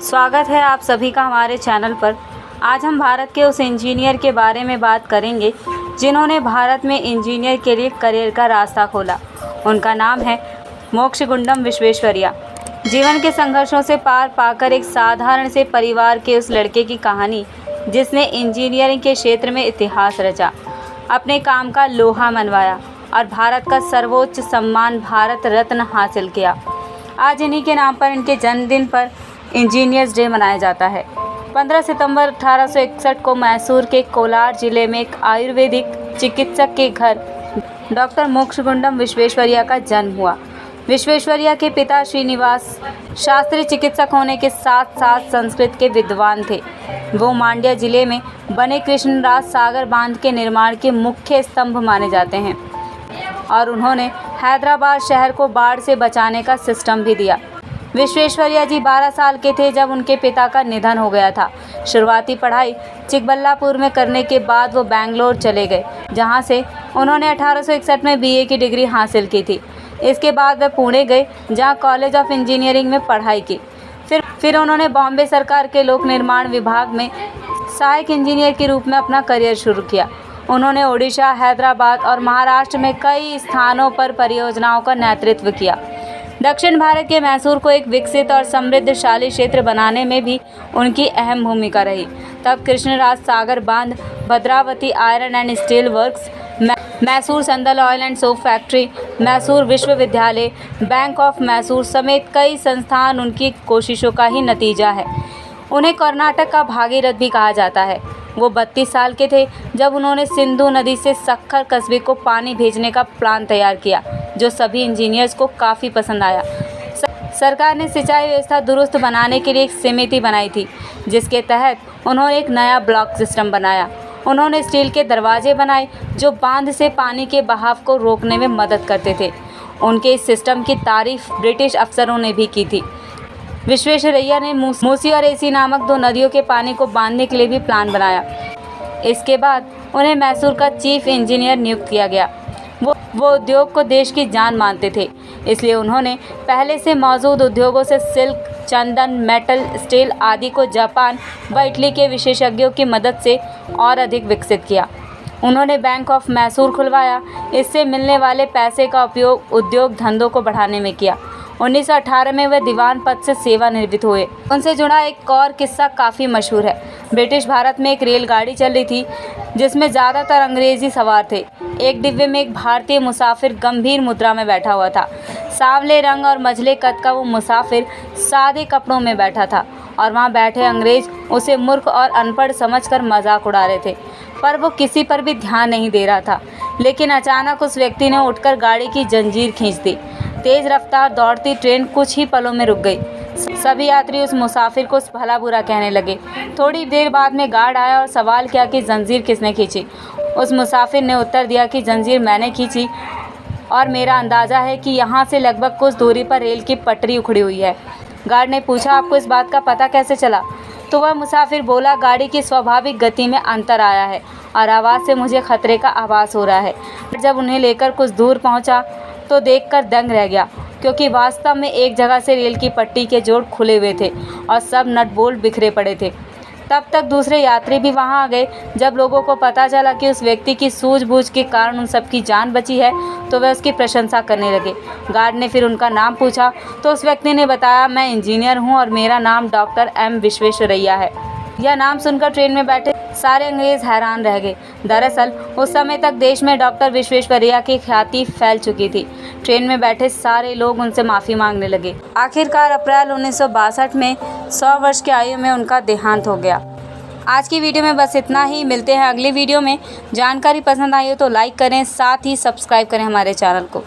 स्वागत है आप सभी का हमारे चैनल पर। आज हम भारत के उस इंजीनियर के बारे में बात करेंगे जिन्होंने भारत में इंजीनियर के लिए करियर का रास्ता खोला। उनका नाम है मोक्षगुंडम विश्वेश्वरैया। जीवन के संघर्षों से पार पाकर एक साधारण से परिवार के उस लड़के की कहानी जिसने इंजीनियरिंग के क्षेत्र में इतिहास रचा, अपने काम का लोहा मनवाया और भारत का सर्वोच्च सम्मान भारत रत्न हासिल किया। आज इन्हीं के नाम पर इनके जन्मदिन पर इंजीनियर्स डे मनाया जाता है। 15 सितंबर 1861 को मैसूर के कोलार जिले में एक आयुर्वेदिक चिकित्सक के घर डॉक्टर मोक्षगुंडम विश्वेश्वरैया का जन्म हुआ। विश्वेश्वरैया के पिता श्रीनिवास शास्त्री चिकित्सक होने के साथ साथ संस्कृत के विद्वान थे। वो मांड्या जिले में बने कृष्णराज सागर बांध के निर्माण के मुख्य स्तंभ माने जाते हैं और उन्होंने हैदराबाद शहर को बाढ़ से बचाने का सिस्टम भी दिया। विश्वेश्वरैया जी 12 साल के थे जब उनके पिता का निधन हो गया था। शुरुआती पढ़ाई चिकबल्लापुर में करने के बाद वो बेंगलोर चले गए, जहां से उन्होंने 1861 में बीए की डिग्री हासिल की थी। इसके बाद वे पुणे गए, जहां कॉलेज ऑफ इंजीनियरिंग में पढ़ाई की। फिर उन्होंने बॉम्बे सरकार के लोक निर्माण विभाग में सहायक इंजीनियर के रूप में अपना करियर शुरू किया। उन्होंने ओडिशा, हैदराबाद और महाराष्ट्र में कई स्थानों पर परियोजनाओं का नेतृत्व किया। दक्षिण भारत के मैसूर को एक विकसित और समृद्धशाली क्षेत्र बनाने में भी उनकी अहम भूमिका रही। तब कृष्णराज सागर बांध, Bhadravati iron and steel works, Mysore Sandal oil and soap factory, Mysore विश्वविद्यालय, बैंक ऑफ मैसूर समेत कई संस्थान उनकी कोशिशों का ही नतीजा है। उन्हें कर्नाटक का भागीरथ भी कहा जाता है। वो 32 साल के थे जब उन्होंने सिंधु नदी से सक्खर कस्बे को पानी भेजने का प्लान तैयार किया, जो सभी इंजीनियर्स को काफ़ी पसंद आया। सरकार ने सिंचाई व्यवस्था दुरुस्त बनाने के लिए एक समिति बनाई थी, जिसके तहत उन्होंने एक नया ब्लॉक सिस्टम बनाया। उन्होंने स्टील के दरवाजे बनाए जो बांध से पानी के बहाव को रोकने में मदद करते थे। उनके इस सिस्टम की तारीफ ब्रिटिश अफसरों ने भी की थी। विश्वेश्वरैया ने मूसी और एसी नामक 2 नदियों के पानी को बांधने के लिए भी प्लान बनाया। इसके बाद उन्हें मैसूर का चीफ इंजीनियर नियुक्त किया गया। वो उद्योग को देश की जान मानते थे, इसलिए उन्होंने पहले से मौजूद उद्योगों से सिल्क, चंदन, मेटल, स्टील आदि को जापान व इटली के विशेषज्ञों की मदद से और अधिक विकसित किया। उन्होंने बैंक ऑफ मैसूर खुलवाया। इससे मिलने वाले पैसे का उपयोग उद्योग धंधों को बढ़ाने में किया। 1918 में वे दीवान पद से सेवानिवृत्त हुए। उनसे जुड़ा एक और किस्सा काफ़ी मशहूर है। ब्रिटिश भारत में एक रेलगाड़ी चल रही थी जिसमें ज़्यादातर अंग्रेज़ी सवार थे। एक डिब्बे में एक भारतीय मुसाफिर गंभीर मुद्रा में बैठा हुआ था। सांवले रंग और मझले कद का वो मुसाफिर सादे कपड़ों में बैठा था और वहाँ बैठे अंग्रेज़ उसे मूर्ख और अनपढ़ समझकर मजाक उड़ा रहे थे, पर वो किसी पर भी ध्यान नहीं दे रहा था। लेकिन अचानक उस व्यक्ति ने उठकर गाड़ी की जंजीर खींच दी। तेज़ रफ्तार दौड़ती ट्रेन कुछ ही पलों में रुक गई। सभी यात्री उस मुसाफिर को भला बुरा कहने लगे। थोड़ी देर बाद में गार्ड आया और सवाल किया कि जंजीर किसने खींची। उस मुसाफिर ने उत्तर दिया कि जंजीर मैंने खींची और मेरा अंदाज़ा है कि यहाँ से लगभग कुछ दूरी पर रेल की पटरी उखड़ी हुई है। गार्ड ने पूछा, आपको इस बात का पता कैसे चला? तो वह मुसाफिर बोला, गाड़ी की स्वाभाविक गति में अंतर आया है और आवाज़ से मुझे खतरे का आभास हो रहा है। जब उन्हें लेकर कुछ दूर पहुँचा तो देखकर दंग रह गया, क्योंकि वास्तव में एक जगह से रेल की पट्टी के जोड़ खुले हुए थे और सब नट बोल्ट बिखरे पड़े थे। तब तक दूसरे यात्री भी वहां आ गए। जब लोगों को पता चला कि उस व्यक्ति की सूझबूझ के कारण उन सबकी जान बची है, तो वे उसकी प्रशंसा करने लगे। गार्ड ने फिर उनका नाम पूछा तो उस व्यक्ति ने बताया, मैं इंजीनियर हूँ और मेरा नाम डॉक्टर एम विश्वेश्वरैया है। यह नाम सुनकर ट्रेन में बैठे सारे अंग्रेज़ हैरान रह गए। दरअसल उस समय तक देश में डॉक्टर विश्वेश्वरैया की ख्याति फैल चुकी थी। ट्रेन में बैठे सारे लोग उनसे माफ़ी मांगने लगे। आखिरकार अप्रैल 1962 में 100 वर्ष की आयु में उनका देहांत हो गया। आज की वीडियो में बस इतना ही। मिलते हैं अगली वीडियो में। जानकारी पसंद आई हो तो लाइक करें, साथ ही सब्सक्राइब करें हमारे चैनल को।